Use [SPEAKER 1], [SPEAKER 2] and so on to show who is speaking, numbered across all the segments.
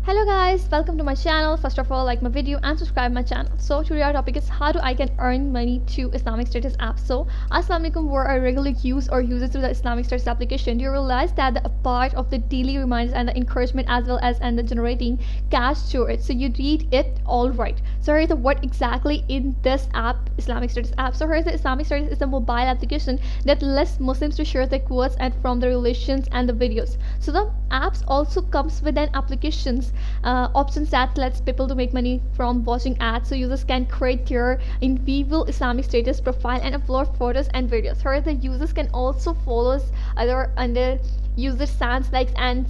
[SPEAKER 1] Hello guys, welcome to my channel. First of all, like my video and subscribe my channel. So today our topic is how do I can earn money to Islamic Status app. So Assalamu alaikum, where I regularly use or uses through the Islamic Status application, you realize that a part of the daily reminders and the encouragement as well as and the generating cash through it. So you read it all right. So here's the what exactly in this app, Islamic Status app. So here's the Islamic Status is a mobile application that lets Muslims to share their quotes and from the relations and the videos. So the apps also comes with an applications options that lets people to make money from watching ads. So users can create their individual Islamic status profile and upload photos and videos. Here the users can also follow other under user sans likes and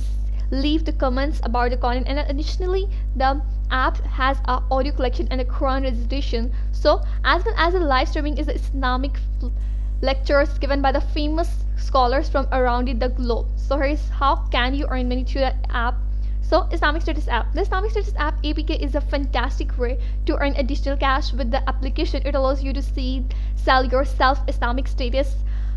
[SPEAKER 1] leave the comments about the content, and additionally the app has a audio collection and a Quran recitation, so as well as a live streaming is the Islamic lectures given by the famous scholars from around the globe. So here is how can you earn money through the app. So Islamic Status app. The Islamic Status app APK is a fantastic way to earn additional cash with the application. It allows you to sell your Islamic status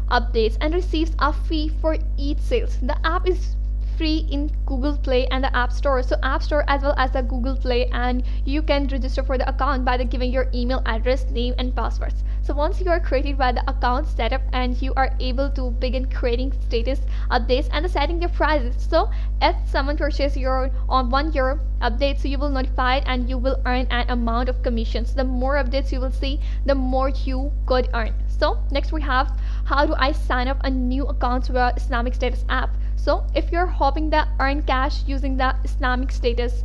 [SPEAKER 1] updates and receives a fee for each sales. The app is free in Google Play and the App Store. So App Store as well as the Google Play, and you can register for the account by giving your email address, name and passwords. So once you are created by the account setup, and you are able to begin creating status updates and setting your prices. So if someone purchases your on 1 year update, so you will notify it and you will earn an amount of commissions. The more updates you will see, the more you could earn. So next we have how do I sign up a new account to the Islamic Status app. So if you're hoping to earn cash using the Islamic Status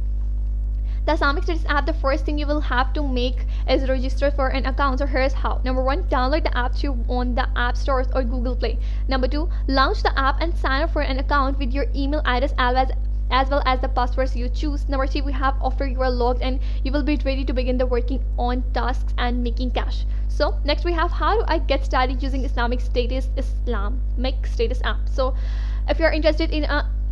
[SPEAKER 1] app, the first thing you will have to make is register for an account. So here's how. Number 1, download the app on the App Stores or Google Play. Number 2, launch the app and sign up for an account with your email address as well as the passwords you choose. Number 3, we have after you are logged and you will be ready to begin the working on tasks and making cash. So next we have how do I get started using Islamic Status app. So if you're interested in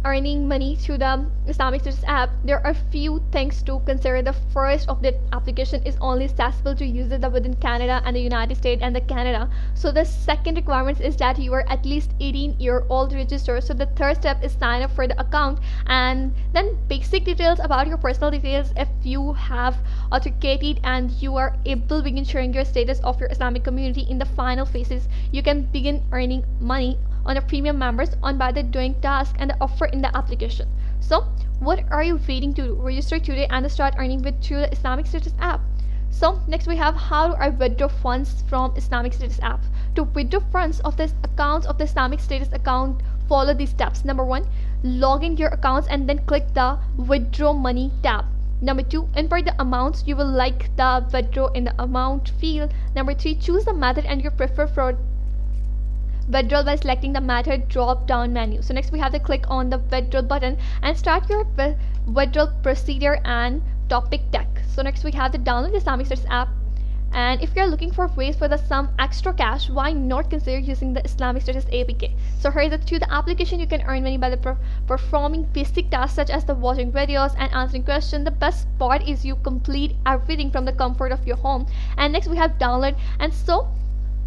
[SPEAKER 1] earning money through the Islamic Status app, there are few things to consider. The first of the application is only accessible to users within Canada and the United States and the Canada. So the second requirement is that you are at least 18-year-old registered. So the third step is sign up for the account, and then basic details about your personal details. If you have authenticated and you are able to begin sharing your status of your Islamic community in the final phases, you can begin earning money on the premium members on by the doing task and the offer in the application. So what are you waiting to do? Register today and start earning with through the Islamic Status app. So next we have how do I withdraw funds from Islamic Status app. To withdraw funds of this account of the Islamic Status account, follow these steps. Number 1, log in your accounts and then click the withdraw money tab. Number 2, input the amounts you will like the withdraw in the amount field. Number 3, choose the method and you prefer for withdrawal by selecting the method drop down menu. So next we have to click on the withdrawal button and start your withdrawal procedure and topic tech. So next we have to download the Islamic Status app, and if you're looking for ways for some extra cash, why not consider using the Islamic Status APK. So here is through the application you can earn money by the performing basic tasks such as the watching videos and answering questions. The best part is you complete everything from the comfort of your home. And next we have download, and so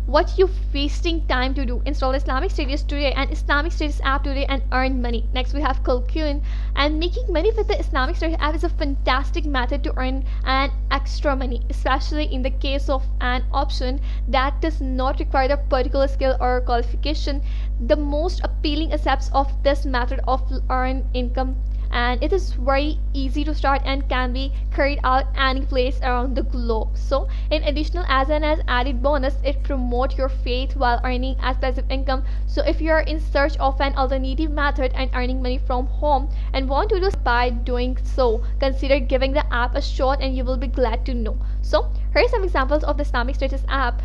[SPEAKER 1] what you wasting time to do? Install Islamic Status today and Islamic Status app today and earn money. Next we have calculation, and making money with the Islamic Status app is a fantastic method to earn an extra money, especially in the case of an option that does not require a particular skill or qualification. The most appealing aspects of this method of earn income, and it is very easy to start and can be carried out any place around the globe. So in additional as added bonus, it promotes your faith while earning a passive income. So if you are in search of an alternative method and earning money from home and want to do by doing so, consider giving the app a shot and you will be glad to know. So here are some examples of the Islamic Status app: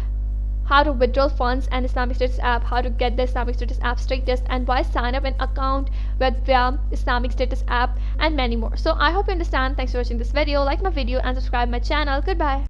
[SPEAKER 1] how to withdraw funds and Islamic Status app, how to get the Islamic Status app status, and why sign up an account with the Islamic Status app, and many more. So I hope you understand. Thanks for watching this video. Like my video and subscribe my channel. Goodbye.